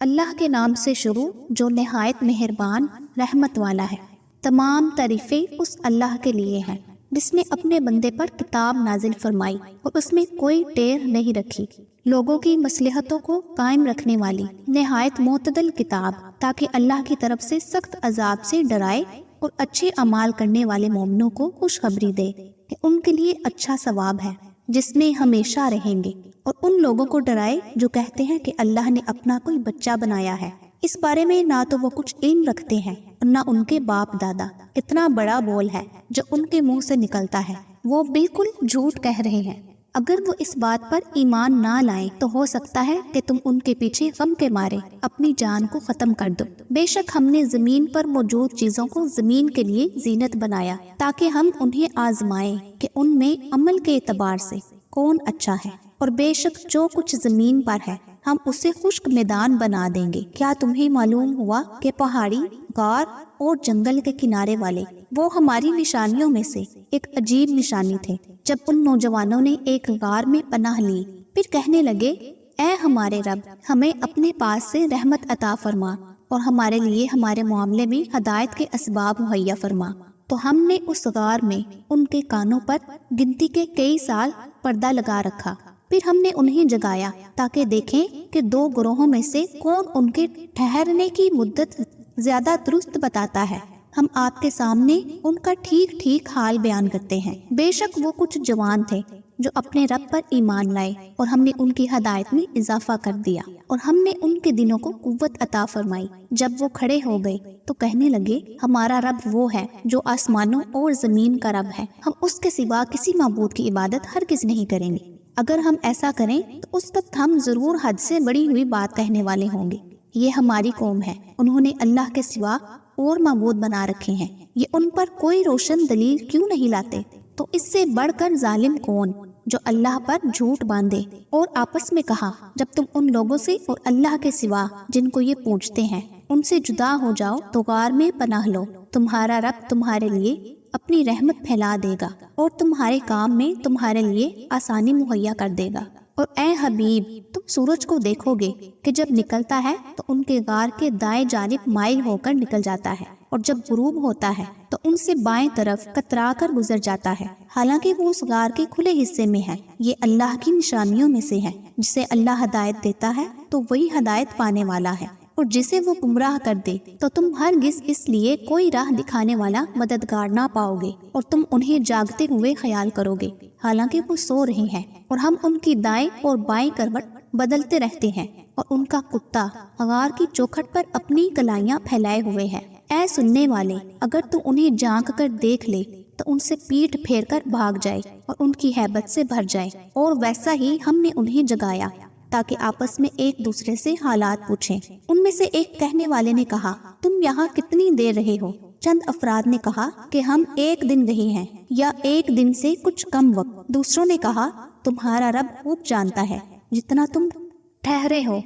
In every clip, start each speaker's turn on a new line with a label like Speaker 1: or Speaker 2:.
Speaker 1: اللہ کے نام سے شروع جو نہایت مہربان رحمت والا ہے۔ تمام تعریفیں اس اللہ کے لیے ہیں جس نے اپنے بندے پر کتاب نازل فرمائی اور اس میں کوئی ٹیر نہیں رکھی، لوگوں کی مصلحتوں کو قائم رکھنے والی نہایت معتدل کتاب، تاکہ اللہ کی طرف سے سخت عذاب سے ڈرائے اور اچھے اعمال کرنے والے مومنوں کو خوشخبری دے کہ ان کے لیے اچھا ثواب ہے جس میں ہمیشہ رہیں گے، اور ان لوگوں کو ڈرائے جو کہتے ہیں کہ اللہ نے اپنا کوئی بچہ بنایا ہے۔ اس بارے میں نہ تو وہ کچھ علم رکھتے ہیں اور نہ ان کے باپ دادا۔ اتنا بڑا بول ہے جو ان کے منہ سے نکلتا ہے، وہ بالکل جھوٹ کہہ رہے ہیں۔ اگر وہ اس بات پر ایمان نہ لائیں تو ہو سکتا ہے کہ تم ان کے پیچھے غم کے مارے اپنی جان کو ختم کر دو۔ بے شک ہم نے زمین پر موجود چیزوں کو زمین کے لیے زینت بنایا تاکہ ہم انہیں آزمائیں کہ ان میں عمل کے اعتبار سے کون اچھا ہے، اور بے شک جو کچھ زمین پر ہے ہم اسے خشک میدان بنا دیں گے۔ کیا تمہیں معلوم ہوا کہ پہاڑی، غار اور جنگل کے کنارے والے وہ ہماری نشانیوں میں سے ایک عجیب نشانی تھے؟ جب ان نوجوانوں نے ایک غار میں پناہ لی، پھر کہنے لگے، اے ہمارے رب، ہمیں اپنے پاس سے رحمت عطا فرما اور ہمارے لیے ہمارے معاملے میں ہدایت کے اسباب مہیا فرما۔ تو ہم نے اس غار میں ان کے کانوں پر گنتی کے کئی سال پردہ لگا رکھا، پھر ہم نے انہیں جگایا تاکہ دیکھیں کہ دو گروہوں میں سے کون ان کے ٹھہرنے کی مدت زیادہ درست بتاتا ہے۔ ہم آپ کے سامنے ان کا ٹھیک ٹھیک حال بیان کرتے ہیں۔ بے شک وہ کچھ جوان تھے جو اپنے رب پر ایمان لائے، اور ہم نے ان کی ہدایت میں اضافہ کر دیا، اور ہم نے ان کے دلوں کو قوت عطا فرمائی۔ جب وہ کھڑے ہو گئے تو کہنے لگے، ہمارا رب وہ ہے جو آسمانوں اور زمین کا رب ہے، ہم اس کے سوا کسی معبود کی عبادت ہرگز نہیں کریں گے۔ اگر ہم ایسا کریں تو اس وقت ہم ضرور حد سے بڑی ہوئی بات کہنے والے ہوں گے۔ یہ ہماری قوم ہے، انہوں نے اللہ کے سوا اور معبود بنا رکھے ہیں، یہ ان پر کوئی روشن دلیل کیوں نہیں لاتے؟ تو اس سے بڑھ کر ظالم کون جو اللہ پر جھوٹ باندھے؟ اور آپس میں کہا، جب تم ان لوگوں سے اور اللہ کے سوا جن کو یہ پوچھتے ہیں ان سے جدا ہو جاؤ تو غار میں پناہ لو، تمہارا رب تمہارے لیے اپنی رحمت پھیلا دے گا اور تمہارے کام میں تمہارے لیے آسانی مہیا کر دے گا۔ اور اے حبیب، تم سورج کو دیکھو گے کہ جب نکلتا ہے تو ان کے غار کے دائیں جانب مائل ہو کر نکل جاتا ہے، اور جب غروب ہوتا ہے تو ان سے بائیں طرف کترا کر گزر جاتا ہے، حالانکہ وہ اس غار کے کھلے حصے میں ہے۔ یہ اللہ کی نشانیوں میں سے ہے، جسے اللہ ہدایت دیتا ہے تو وہی ہدایت پانے والا ہے، اور جسے وہ گمراہ کر دے تو تم ہرگز اس لیے کوئی راہ دکھانے والا مددگار نہ پاؤ گے، اور تم انہیں جاگتے ہوئے خیال کرو گے حالانکہ وہ سو رہے ہیں، اور ہم ان کی دائیں اور بائیں کروٹ بدلتے رہتے ہیں، اور ان کا کتا غار کی چوکھٹ پر اپنی کلائیاں پھیلائے ہوئے ہے۔ اے سننے والے، اگر تو انہیں جھانک کر دیکھ لے تو ان سے پیٹھ پھیر کر بھاگ جائے اور ان کی ہیبت سے بھر جائے۔ اور ویسا ہی ہم نے انہیں جگایا تاکہ آپس میں ایک دوسرے سے حالات پوچھیں۔ ان میں سے ایک کہنے والے نے کہا، تم یہاں کتنی دیر رہے ہو؟ چند افراد نے کہا کہ ہم 1 دن رہے ہیں یا 1 دن سے کچھ کم وقت۔ دوسروں نے کہا، تمہارا رب خوب جانتا ہے جتنا تم ٹھہرے ہو۔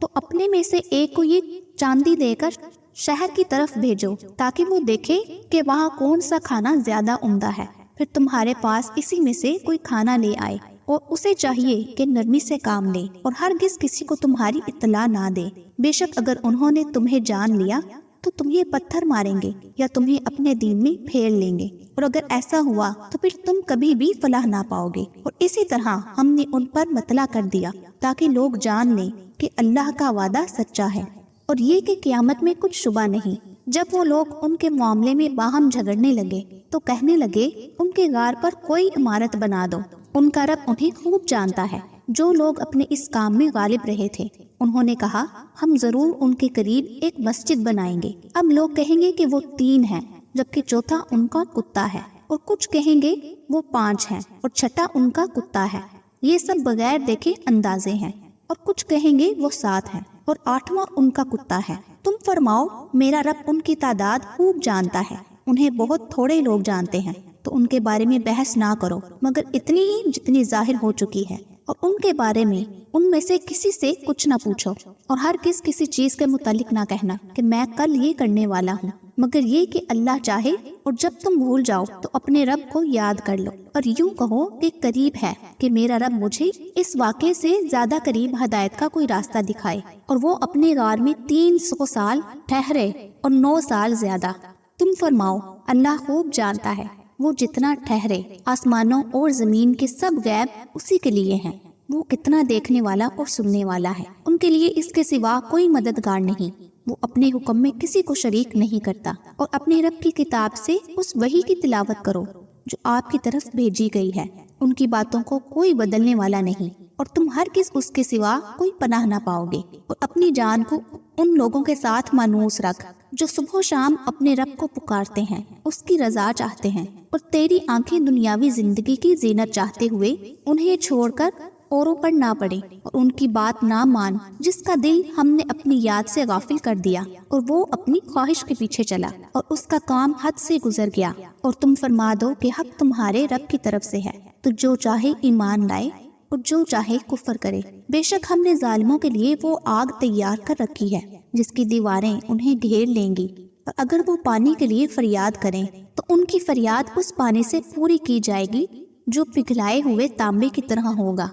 Speaker 1: تو اپنے میں سے ایک کو یہ چاندی دے کر شہر کی طرف بھیجو تاکہ وہ دیکھے کہ وہاں کون سا کھانا زیادہ عمدہ ہے، پھر تمہارے پاس اسی میں سے کوئی کھانا لے آئے، اور اسے چاہیے کہ نرمی سے کام لے اور ہرگز کسی کو تمہاری اطلاع نہ دے۔ بے شک اگر انہوں نے تمہیں جان لیا تو تمہیں پتھر ماریں گے یا تمہیں اپنے دین میں پھیر لیں گے، اور اگر ایسا ہوا تو پھر تم کبھی بھی فلاح نہ پاؤ گے۔ اور اسی طرح ہم نے ان پر مطلع کر دیا تاکہ لوگ جان لیں کہ اللہ کا وعدہ سچا ہے، اور یہ کہ قیامت میں کچھ شبہ نہیں۔ جب وہ لوگ ان کے معاملے میں باہم جھگڑنے لگے تو کہنے لگے، ان کے غار پر کوئی عمارت بنا دو، ان کا رب انہیں خوب جانتا ہے۔ جو لوگ اپنے اس کام میں غالب رہے تھے انہوں نے کہا، ہم ضرور ان کے قریب ایک مسجد بنائیں گے۔ اب لوگ کہیں گے کہ وہ 3 ہیں، جبکہ چوتھا ان کا کتا ہے، اور کچھ کہیں گے وہ 5 ہیں اور چھٹا ان کا کتا ہے۔ یہ سب بغیر دیکھے اندازے ہیں۔ اور کچھ کہیں گے وہ 7 ہیں اور 8واں ان کا کتا ہے۔ تم فرماؤ، میرا رب ان کی تعداد خوب جانتا ہے، انہیں بہت تھوڑے لوگ جانتے ہیں، تو ان کے بارے میں بحث نہ کرو مگر اتنی ہی جتنی ظاہر ہو چکی ہے، اور ان کے بارے میں ان میں سے کسی سے کچھ نہ پوچھو، اور ہر کسی چیز کے متعلق نہ کہنا کہ میں کل یہ کرنے والا ہوں، مگر یہ کہ اللہ چاہے اور جب تم بھول جاؤ تو اپنے رب کو یاد کر لو اور یوں کہو کہ قریب ہے کہ میرا رب مجھے اس واقعے سے زیادہ قریب ہدایت کا کوئی راستہ دکھائے۔ اور وہ اپنے غار میں 300 سال ٹھہرے اور 9 سال زیادہ۔ تم فرماؤ اللہ خوب جانتا ہے، وہ جتنا ٹھہرے، آسمانوں اور زمین کے سب غیب اسی کے لیے ہیں، وہ کتنا دیکھنے والا اور سننے والا ہے۔ ان کے لیے اس کے سوا کوئی مددگار نہیں، وہ اپنے حکم میں کسی کو شریک نہیں کرتا۔ اور اپنے رب کی کتاب سے اس وحی کی تلاوت کرو جو آپ کی طرف بھیجی گئی ہے، ان کی باتوں کو کوئی بدلنے والا نہیں، اور تم ہرگز اس کے سوا کوئی پناہ نہ پاؤ گے۔ اور اپنی جان کو ان لوگوں کے ساتھ مانوس رکھ جو صبح و شام اپنے رب کو پکارتے ہیں، اس کی رضا چاہتے ہیں، اور تیری آنکھیں دنیاوی زندگی کی زینت چاہتے ہوئے انہیں چھوڑ کر اوروں پر نہ پڑے، اور ان کی بات نہ مان جس کا دل ہم نے اپنی یاد سے غافل کر دیا، اور وہ اپنی خواہش کے پیچھے چلا اور اس کا کام حد سے گزر گیا۔ اور تم فرما دو کہ حق تمہارے رب کی طرف سے ہے، تو جو چاہے ایمان لائے اور جو چاہے کفر کرے۔ بے شک ہم نے ظالموں کے لیے وہ آگ تیار کر رکھی ہے جس کی دیواریں انہیں گھیر لیں گی، اور اگر وہ پانی کے لیے فریاد کریں تو ان کی فریاد اس پانی سے پوری کی جائے گی جو پگھلائے ہوئے تانبے کی طرح ہوگا،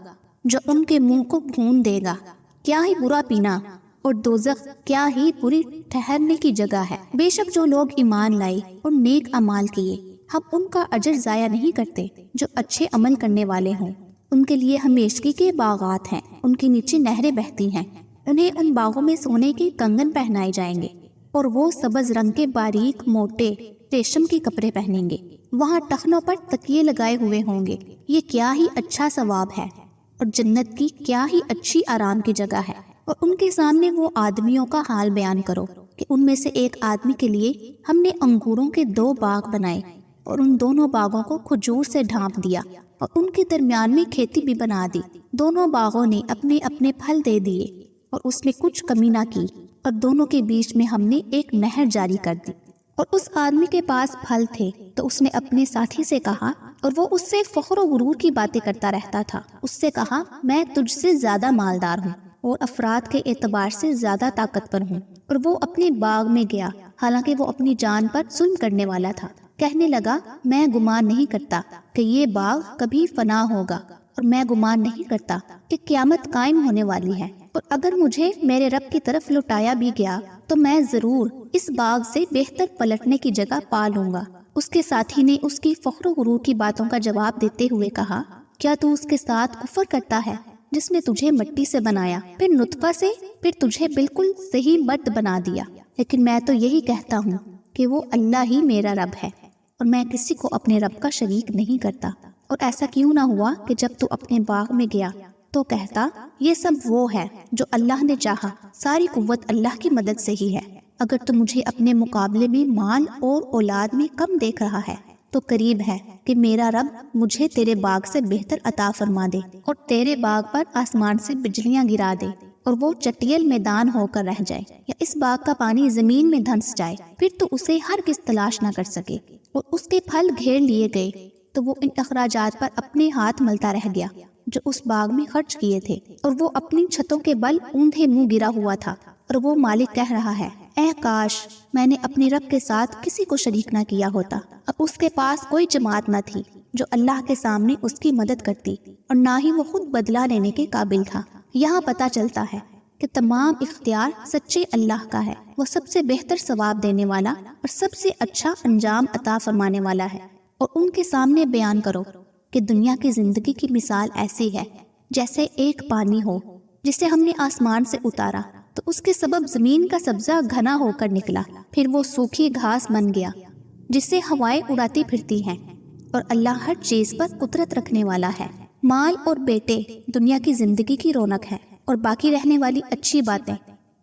Speaker 1: جو ان کے منہ کو بھون دے گا۔ کیا ہی برا پینا، اور دوزخ کیا ہی بری ٹھہرنے کی جگہ ہے۔ بے شک جو لوگ ایمان لائے اور نیک اعمال کیے، ہم ان کا اجر ضائع نہیں کرتے۔ جو اچھے عمل کرنے والے ہوں ان کے لیے ہمیشگی کے باغات ہیں، ان کے نیچے نہریں بہتی ہیں، انہیں ان باغوں میں سونے کے کنگن پہنائے جائیں گے، اور وہ سبز رنگ کے باریک موٹے ریشم کے کپڑے پہنیں گے، وہاں ٹخنوں پر تکیے لگائے ہوئے ہوں گے۔ یہ کیا ہی اچھا ثواب ہے، اور جنت کی کیا ہی اچھی آرام کی جگہ ہے۔ اور ان کے سامنے وہ آدمیوں کا حال بیان کرو کہ ان میں سے ایک آدمی کے لیے ہم نے انگوروں کے 2 باغ بنائے، اور ان دونوں باغوں کو کھجور سے ڈھانپ دیا، اور ان کے درمیان میں کھیتی بھی بنا دی۔ دونوں باغوں نے اپنے اپنے پھل دے دیے، اور اس میں کچھ کمی نہ کی، اور دونوں کے بیچ میں ہم نے ایک نہر جاری کر دی۔ اور اس آدمی کے پاس پھل تھے تو اس نے اپنے ساتھی سے کہا، اور وہ اس سے فخر و غرور کی باتیں کرتا رہتا تھا، اس سے کہا میں تجھ سے زیادہ مالدار ہوں اور افراد کے اعتبار سے زیادہ طاقتور ہوں۔ اور وہ اپنے باغ میں گیا حالانکہ وہ اپنی جان پر ظلم کرنے والا تھا، کہنے لگا میں گمان نہیں کرتا کہ یہ باغ کبھی فنا ہوگا، اور میں گمان نہیں کرتا کہ قیامت قائم ہونے والی ہے، اور اگر مجھے میرے رب کی طرف لوٹایا بھی گیا تو میں ضرور اس باغ سے بہتر پلٹنے کی جگہ پا لوں گا۔ اس کے ساتھی نے اس کی فخر و غرور کی باتوں کا جواب دیتے ہوئے کہا، کیا تو اس کے ساتھ کفر کرتا ہے جس نے تجھے مٹی سے بنایا، پھر نطفہ سے، پھر تجھے بالکل صحیح مرد بنا دیا؟ لیکن میں تو یہی کہتا ہوں کہ وہ اللہ ہی میرا رب ہے، اور میں کسی کو اپنے رب کا شریک نہیں کرتا۔ اور ایسا کیوں نہ ہوا کہ جب تو اپنے باغ میں گیا تو کہتا یہ سب وہ ہے جو اللہ نے چاہا، ساری قوت اللہ کی مدد سے ہی ہے۔ اگر تو مجھے اپنے مقابلے میں مال اور اولاد میں کم دیکھ رہا ہے تو قریب ہے کہ میرا رب مجھے تیرے باغ سے بہتر عطا فرما دے، اور تیرے باغ پر آسمان سے بجلیاں گرا دے، اور وہ چٹیل میدان ہو کر رہ جائے، یا اس باغ کا پانی زمین میں دھنس جائے، پھر تو اسے ہرگز تلاش نہ کر سکے، اور اس کے پھل گھیر لیے گئے تو وہ ان اخراجات پر اپنے ہاتھ ملتا رہ گیا جو اس باغ میں خرچ کیے تھے، اور وہ اپنی چھتوں کے بل اوندھے منہ گرا ہوا تھا، اور وہ مالک کہہ رہا ہے اے کاش میں نے اپنے رب کے ساتھ کسی کو شریک نہ کیا ہوتا۔ اب اس کے پاس کوئی جماعت نہ تھی جو اللہ کے سامنے اس کی مدد کرتی، اور نہ ہی وہ خود بدلہ لینے کے قابل تھا۔ یہاں پتہ چلتا ہے کہ تمام اختیار سچے اللہ کا ہے، وہ سب سے بہتر ثواب دینے والا اور سب سے اچھا انجام عطا فرمانے والا ہے۔ اور ان کے سامنے بیان کرو کہ دنیا کی زندگی کی مثال ایسی ہے جیسے ایک پانی ہو جسے ہم نے آسمان سے اتارا، تو اس کے سبب زمین کا سبزہ گھنا ہو کر نکلا، پھر وہ سوکھی گھاس بن گیا جس سے ہوائیں اڑاتی پھرتی ہیں، اور اللہ ہر چیز پر قدرت رکھنے والا ہے۔ مال اور بیٹے دنیا کی زندگی کی رونق ہے، اور باقی رہنے والی اچھی باتیں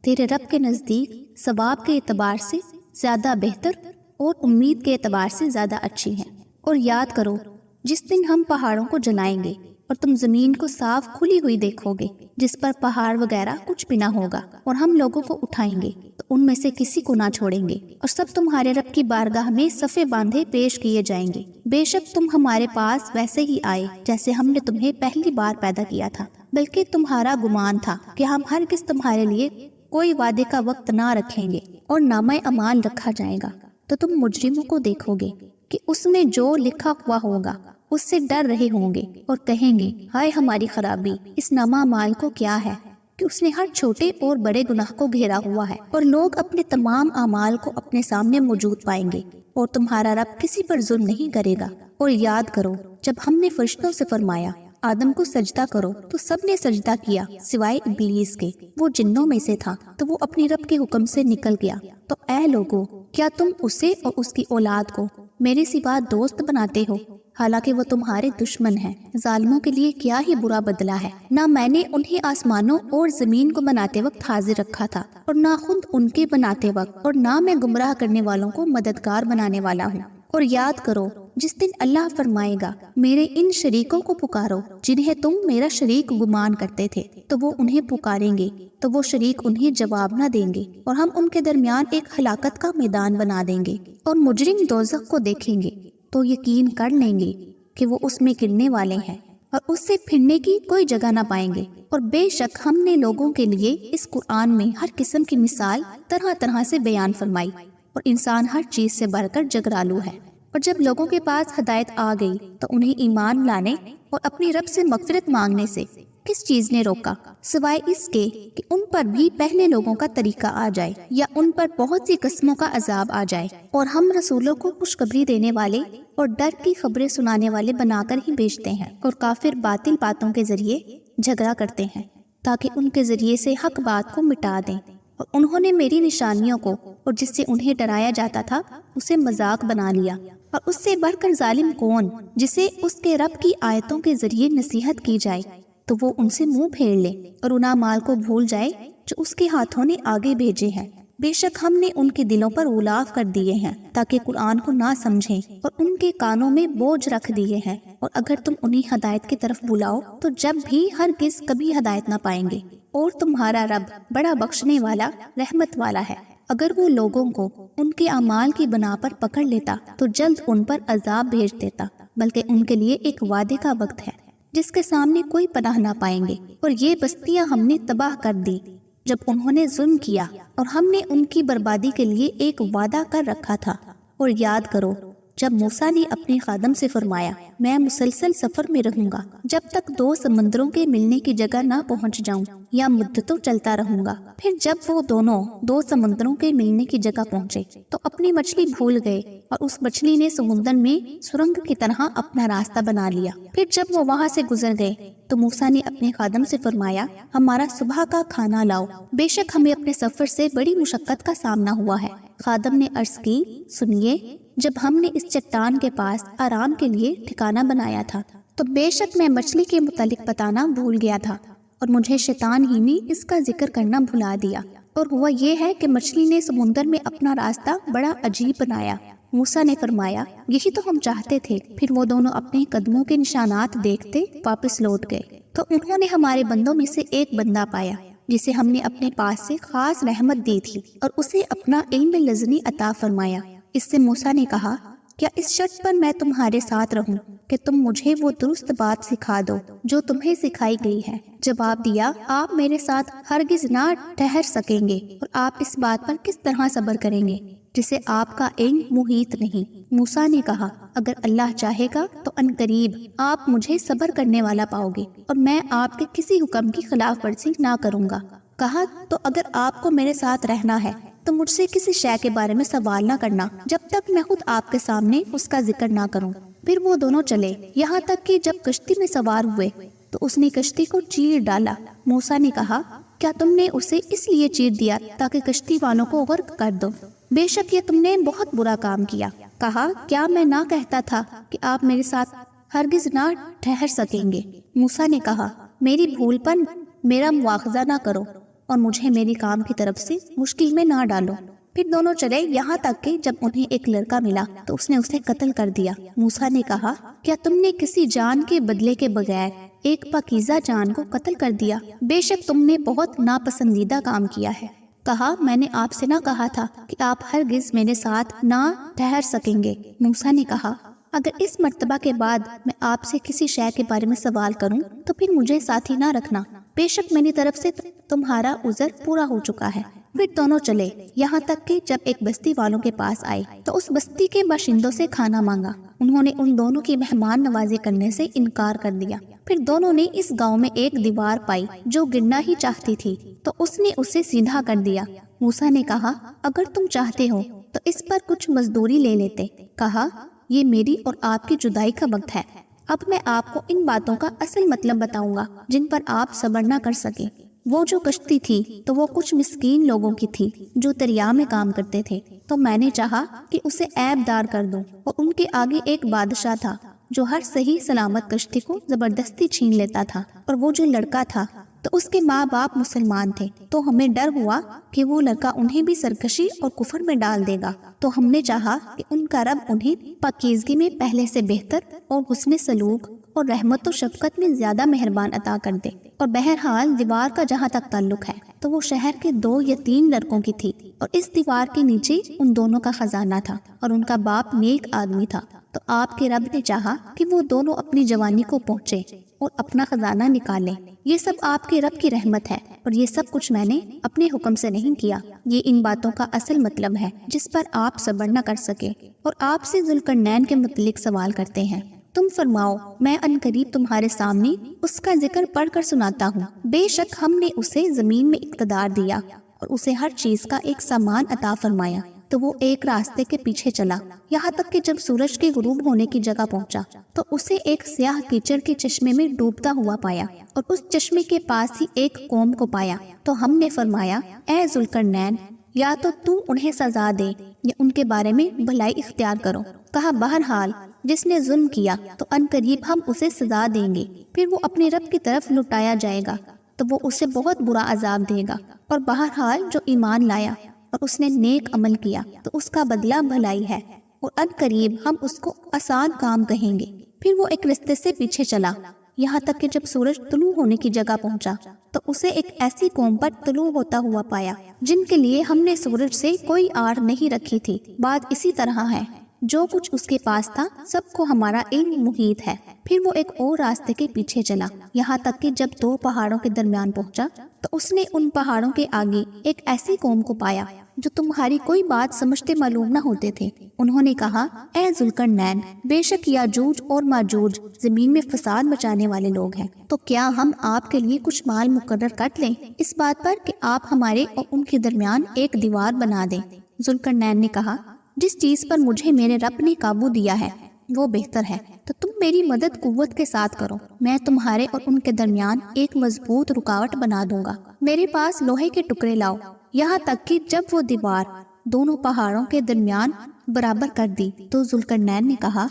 Speaker 1: تیرے رب کے نزدیک ثواب کے اعتبار سے زیادہ بہتر اور امید کے اعتبار سے زیادہ اچھی ہیں۔ اور یاد کرو جس دن ہم پہاڑوں کو جلائیں گے اور تم زمین کو صاف کھلی ہوئی دیکھو گے جس پر پہاڑ وغیرہ کچھ بھی نہ ہوگا، اور ہم لوگوں کو اٹھائیں گے تو ان میں سے کسی کو نہ چھوڑیں گے، اور سب تمہارے رب کی بارگاہ میں صفے باندھے پیش کیے جائیں گے۔ بے شک تم ہمارے پاس ویسے ہی آئے جیسے ہم نے تمہیں پہلی بار پیدا کیا تھا، بلکہ تمہارا گمان تھا کہ ہم ہرگز تمہارے لیے کوئی وعدے کا وقت نہ رکھیں گے، اور نامہ اعمال رکھا جائے گا تو تم مجرموں کو دیکھو گے کہ اس میں جو لکھا ہوا ہوگا اس سے ڈر رہے ہوں گے اور کہیں گے ہائے ہماری خرابی، اس نامہ مال کو کیا ہے کہ اس نے ہر چھوٹے اور بڑے گناہ کو گھیرا ہوا ہے، اور لوگ اپنے تمام اعمال کو اپنے سامنے موجود پائیں گے، اور تمہارا رب کسی پر ظلم نہیں کرے گا۔ اور یاد کرو جب ہم نے فرشتوں سے فرمایا آدم کو سجدہ کرو تو سب نے سجدہ کیا سوائے ابلیس کے، وہ جنوں میں سے تھا تو وہ اپنی رب کے حکم سے نکل گیا۔ تو اے لوگو، کیا تم اسے اور اس کی اولاد کو میرے سوا دوست بناتے ہو، حالانکہ وہ تمہارے دشمن ہیں؟ ظالموں کے لیے کیا ہی برا بدلہ ہے۔ نہ میں نے انہیں آسمانوں اور زمین کو بناتے وقت حاضر رکھا تھا، اور نہ خود ان کے بناتے وقت، اور نہ میں گمراہ کرنے والوں کو مددگار بنانے والا ہوں۔ اور یاد کرو جس دن اللہ فرمائے گا میرے ان شریکوں کو پکارو جنہیں تم میرا شریک گمان کرتے تھے، تو وہ انہیں پکاریں گے تو وہ شریک انہیں جواب نہ دیں گے، اور ہم ان کے درمیان ایک ہلاکت کا میدان بنا دیں گے۔ اور مجرم دوزخ کو دیکھیں گے تو یقین کر لیں گے کہ وہ اس میں گرنے والے ہیں اور اس سے پھرنے کی کوئی جگہ نہ پائیں گے۔ اور بے شک ہم نے لوگوں کے لیے اس قرآن میں ہر قسم کی مثال طرح طرح سے بیان فرمائی، اور انسان ہر چیز سے بڑھ کر جگرالو ہے۔ اور جب لوگوں کے پاس ہدایت آ گئی تو انہیں ایمان لانے اور اپنی رب سے مغفرت مانگنے سے کس چیز نے روکا، سوائے اس کے کہ ان پر بھی پہلے لوگوں کا طریقہ آ جائے یا ان پر بہت سی قسموں کا عذاب آ جائے۔ اور ہم رسولوں کو خوشخبری دینے والے اور ڈر کی خبریں سنانے والے بنا کر ہی بھیجتے ہیں، اور کافر باطل باتوں کے ذریعے جھگڑا کرتے ہیں تاکہ ان کے ذریعے سے حق بات کو مٹا دیں۔ اور انہوں نے میری نشانیوں کو اور جس سے انہیں ڈرایا جاتا تھا اسے مذاق بنا لیا۔ اور اس سے بڑھ کر ظالم کون جسے اس کے رب کی آیتوں کے ذریعے نصیحت کی جائے تو وہ ان سے منہ پھیر لے اور ان اعمال کو بھول جائے جو اس کے ہاتھوں نے آگے بھیجے ہیں۔ بے شک ہم نے ان کے دلوں پر غلاف کر دیے ہیں تاکہ قرآن کو نہ سمجھیں، اور ان کے کانوں میں بوجھ رکھ دیے ہیں، اور اگر تم انہیں ہدایت کی طرف بلاؤ تو جب بھی ہرگز کبھی ہدایت نہ پائیں گے۔ اور تمہارا رب بڑا بخشنے والا رحمت والا ہے۔ اگر وہ لوگوں کو ان کے اعمال کی بنا پر پکڑ لیتا تو جلد ان پر عذاب بھیج دیتا، بلکہ ان کے لیے ایک وعدے کا وقت ہے جس کے سامنے کوئی پناہ نہ پائیں گے۔ اور یہ بستیاں ہم نے تباہ کر دی جب انہوں نے ظلم کیا، اور ہم نے ان کی بربادی کے لیے ایک وعدہ کر رکھا تھا۔ اور یاد کرو جب موسیٰ نے اپنے خادم سے فرمایا میں مسلسل سفر میں رہوں گا جب تک دو سمندروں کے ملنے کی جگہ نہ پہنچ جاؤں، یا مدتوں چلتا رہوں گا۔ پھر جب وہ دونوں دو سمندروں کے ملنے کی جگہ پہنچے تو اپنی مچھلی بھول گئے، اور اس مچھلی نے سمندر میں سرنگ کی طرح اپنا راستہ بنا لیا۔ پھر جب وہ وہاں سے گزر گئے تو موسیٰ نے اپنے خادم سے فرمایا ہمارا صبح کا کھانا لاؤ، بے شک ہمیں اپنے سفر سے بڑی مشقت کا سامنا ہوا ہے۔ خادم نے عرض کی سنیے، جب ہم نے اس چٹان کے پاس آرام کے لیے ٹھکانہ بنایا تھا تو بے شک میں مچھلی کے متعلق بتانا بھول گیا تھا، اور مجھے شیطان ہی نے اس کا ذکر کرنا بھلا دیا۔ اور ہوا یہ ہے کہ مچھلی نے سمندر میں اپنا راستہ بڑا عجیب بنایا۔ موسیٰ نے فرمایا یہی تو ہم چاہتے تھے۔ پھر وہ دونوں اپنے قدموں کے نشانات دیکھتے واپس لوٹ گئے، تو انہوں نے ہمارے بندوں میں سے ایک بندہ پایا جسے ہم نے اپنے پاس سے خاص رحمت دی تھی، اور اسے اپنا علم لدنی عطا فرمایا۔ اس سے موسیٰ نے کہا کیا اس شرط پر میں تمہارے ساتھ رہوں کہ تم مجھے وہ درست بات سکھا دو جو تمہیں سکھائی گئی ہے؟ جواب دیا آپ میرے ساتھ ہرگز نہ ٹھہر سکیں گے، اور آپ اس بات پر کس طرح صبر کریں گے جسے آپ کا علم محیط نہیں۔ موسیٰ نے کہا اگر اللہ چاہے گا تو ان قریب آپ مجھے صبر کرنے والا پاؤ گے، اور میں آپ کے کسی حکم کی خلاف ورزی نہ کروں گا۔ کہا تو اگر آپ کو میرے ساتھ رہنا ہے تو مجھ سے کسی شے کے بارے میں سوال نہ کرنا جب تک میں خود آپ کے سامنے اس کا ذکر نہ کروں۔ پھر وہ دونوں چلے یہاں تک کہ جب کشتی میں سوار ہوئے تو اس نے کشتی کو چیر ڈالا۔ موسیٰ نے کہا کیا تم نے اسے اس لیے چیر دیا تاکہ کشتی والوں کو غرق کر دو؟ بے شک یہ تم نے بہت برا کام کیا۔ کہا کیا میں نہ کہتا تھا کہ آپ میرے ساتھ ہرگز نہ ٹھہر سکیں گے؟ موسیٰ نے کہا میری بھول پر میرا مواخذہ نہ کرو اور مجھے میری کام کی طرف سے مشکل میں نہ ڈالو۔ پھر دونوں چلے یہاں تک کہ جب انہیں ایک لڑکا ملا تو اس نے اسے قتل کر دیا۔ موسیٰ نے کہا کیا تم نے کسی جان کے بدلے کے بغیر ایک پاکیزہ جان کو قتل کر دیا؟ بے شک تم نے بہت ناپسندیدہ کام کیا ہے۔ کہا میں نے آپ سے نہ کہا تھا کہ آپ ہرگز میرے ساتھ نہ ٹھہر سکیں گے؟ موسیٰ نے کہا اگر اس مرتبہ کے بعد میں آپ سے کسی شے کے بارے میں سوال کروں تو پھر مجھے ساتھی نہ رکھنا، بے شک میری طرف سے تمہارا عذر پورا ہو چکا ہے۔ پھر دونوں چلے، یہاں تک کہ جب ایک بستی والوں کے پاس آئے تو اس بستی کے باشندوں سے کھانا مانگا۔ انہوں نے ان دونوں کی مہمان نوازی کرنے سے انکار کر دیا۔ پھر دونوں نے اس گاؤں میں ایک دیوار پائی جو گرنا ہی چاہتی تھی، تو اس نے اسے سیدھا کر دیا۔ موسیٰ نے کہا، اگر تم چاہتے ہو تو اس پر کچھ مزدوری لے لیتے۔ کہا، یہ میری اور آپ کی جدائی کا وقت ہے۔ اب میں آپ کو ان باتوں کا اصل مطلب بتاؤں گا جن پر آپ صبر نہ کر سکے۔ وہ جو کشتی تھی تو وہ کچھ مسکین لوگوں کی تھی جو دریا میں کام کرتے تھے، تو میں نے چاہا کہ اسے عیب دار کر دوں، اور ان کے آگے ایک بادشاہ تھا جو ہر صحیح سلامت کشتی کو زبردستی چھین لیتا تھا، اور وہ جو لڑکا تھا تو اس کے ماں باپ مسلمان تھے، تو ہمیں ڈر ہوا کہ وہ لڑکا انہیں بھی سرکشی اور کفر میں ڈال دے گا، تو ہم نے چاہا کہ ان کا رب انہیں پاکیزگی میں پہلے سے بہتر اور حسن سلوک اور رحمت و شفقت میں زیادہ مہربان عطا کر دے۔ اور بہرحال دیوار کا جہاں تک تعلق ہے تو وہ شہر کے 2 یا 3 لڑکوں کی تھی، اور اس دیوار کے نیچے ان دونوں کا خزانہ تھا، اور ان کا باپ نیک آدمی تھا۔ تو آپ کے رب نے چاہا کہ وہ دونوں اپنی جوانی کو پہنچے اور اپنا خزانہ نکالیں۔ یہ سب آپ کے رب کی رحمت ہے، اور یہ سب کچھ میں نے اپنے حکم سے نہیں کیا۔ یہ ان باتوں کا اصل مطلب ہے جس پر آپ صبر نہ کر سکے۔ اور آپ سے ذوالقرنین کے متعلق سوال کرتے ہیں۔ تم فرماؤ، میں عنقریب تمہارے سامنے اس کا ذکر پڑھ کر سناتا ہوں۔ بے شک ہم نے اسے زمین میں اقتدار دیا اور اسے ہر چیز کا ایک سامان عطا فرمایا، تو وہ ایک راستے کے پیچھے چلا، یہاں تک کہ جب سورج کے غروب ہونے کی جگہ پہنچا تو اسے ایک سیاہ کیچڑ کے چشمے میں ڈوبتا ہوا پایا، اور اس چشمے کے پاس ہی ایک قوم کو پایا۔ تو ہم نے فرمایا، اے ذوالقرنین، یا تو انہیں سزا دے یا ان کے بارے میں بھلائی اختیار کرو۔ کہا، بہرحال جس نے ظلم کیا تو عنقریب ہم اسے سزا دیں گے، پھر وہ اپنے رب کی طرف لوٹایا جائے گا تو وہ اسے بہت برا عذاب دے گا۔ اور بہرحال جو ایمان لایا اور اس نے نیک عمل کیا تو اس کا بدلہ بھلائی ہے، اور عنقریب ہم اس کو آسان کام کہیں گے۔ پھر وہ ایک رستے سے پیچھے چلا، یہاں تک کہ جب سورج طلوع ہونے کی جگہ پہنچا تو اسے ایک ایسی قوم پر طلوع ہوتا ہوا پایا جن کے لیے ہم نے سورج سے کوئی آڑ نہیں رکھی تھی۔ بات اسی طرح ہے، جو کچھ اس کے پاس تھا سب کو ہمارا علم محیط ہے۔ پھر وہ ایک اور راستے کے پیچھے چلا، یہاں تک کہ جب 2 پہاڑوں کے درمیان پہنچا تو اس نے ان پہاڑوں کے آگے ایک ایسی قوم کو پایا جو تمہاری کوئی بات سمجھتے معلوم نہ ہوتے تھے۔ انہوں نے کہا، اے ذوالقرنین، بے شک یاجوج اور ماجوج زمین میں فساد مچانے والے لوگ ہیں، تو کیا ہم آپ کے لیے کچھ مال مقرر کر لیں اس بات پر کہ آپ ہمارے اور ان کے درمیان ایک دیوار بنا دیں؟ ذوالقرنین نے کہا، جس چیز پر مجھے میرے رب نے قابو دیا ہے وہ بہتر ہے، تو تم میری مدد قوت کے ساتھ کرو، میں تمہارے اور ان کے درمیان ایک مضبوط رکاوٹ بنا دوں گا۔ میرے پاس لوہے کے ٹکڑے لاؤ، یہاں تک کہ جب وہ دیوار دونوں پہاڑوں کے درمیان برابر کر دی تو ذوالقرنین نے کہا،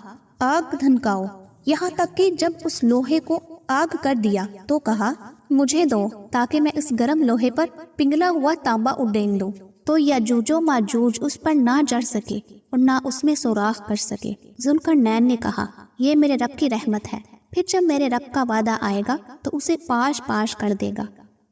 Speaker 1: آگ دھنکاؤ، یہاں تک کہ جب اس لوہے کو آگ کر دیا تو کہا، مجھے دو تاکہ میں اس گرم لوہے پر پنگھلا ہوا تانبا اڈین دوں، تو یاجوج و ماجوج اس پر نہ چڑھ سکے اور نہ اس میں سوراخ کر سکے۔ ذوالقرنین نے کہا، یہ میرے رب کی رحمت ہے، پھر جب میرے رب کا وعدہ آئے گا تو اسے پاش پاش کر دے گا،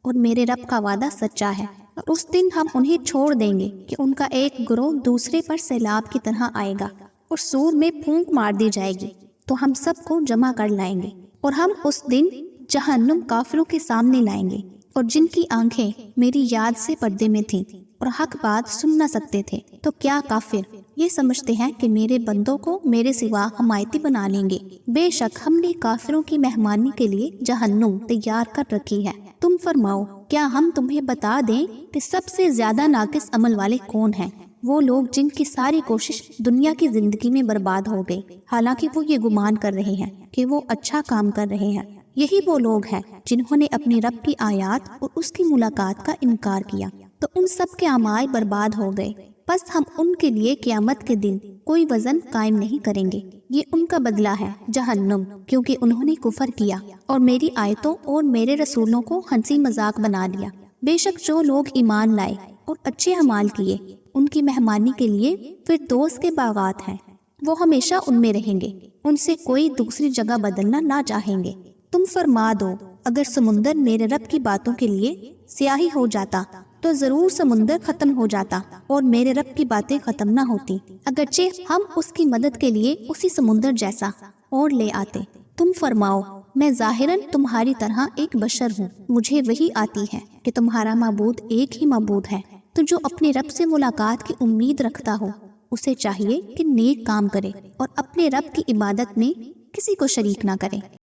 Speaker 1: اور میرے رب کا وعدہ سچا ہے، اور اس دن ہم انہیں چھوڑ دیں گے کہ ان کا ایک گروہ دوسرے پر سیلاب کی طرح آئے گا، اور سور میں پھونک مار دی جائے گی، تو ہم سب کو جمع کر لائیں گے، اور ہم اس دن جہنم کافروں کے سامنے لائیں گے، اور جن کی آنکھیں میری یاد سے پردے میں تھیں اور حق بات سن نہ سکتے تھے، تو کیا کافر یہ سمجھتے ہیں کہ میرے بندوں کو میرے سوا حمایتی بنا لیں گے؟ بے شک ہم نے کافروں کی مہمانی کے لیے جہنم تیار کر رکھی ہے۔ تم فرماؤ، کیا ہم تمہیں بتا دیں کہ سب سے زیادہ ناقص عمل والے کون ہیں؟ وہ لوگ جن کی ساری کوشش دنیا کی زندگی میں برباد ہو گئی، حالانکہ وہ یہ گمان کر رہے ہیں کہ وہ اچھا کام کر رہے ہیں۔ یہی وہ لوگ ہیں جنہوں نے اپنے رب کی آیات اور اس کی ملاقات کا انکار کیا، تو ان سب کے اعمال برباد ہو گئے، بس ہم ان کے لیے قیامت کے دن کوئی وزن قائم نہیں کریں گے۔ یہ ان کا بدلہ ہے جہنم، کیونکہ انہوں نے کفر کیا اور میری آیتوں اور میرے رسولوں کو ہنسی مذاق بنا لیا۔ بے شک جو لوگ ایمان لائے اور اچھے اعمال کیے، ان کی مہمانی کے لیے فردوس کے باغات ہیں، وہ ہمیشہ ان میں رہیں گے، ان سے کوئی دوسری جگہ بدلنا نہ چاہیں گے۔ تم فرما دو، اگر سمندر میرے رب کی باتوں کے لیے سیاہی ہو جاتا تو ضرور سمندر ختم ہو جاتا اور میرے رب کی باتیں ختم نہ ہوتی، اگرچہ ہم اس کی مدد کے لیے اسی سمندر جیسا اور لے آتے۔ تم فرماؤ، میں ظاہراً تمہاری طرح ایک بشر ہوں، مجھے وحی آتی ہے کہ تمہارا معبود ایک ہی معبود ہے، تو جو اپنے رب سے ملاقات کی امید رکھتا ہو اسے چاہیے کہ نیک کام کرے اور اپنے رب کی عبادت میں کسی کو شریک نہ کرے۔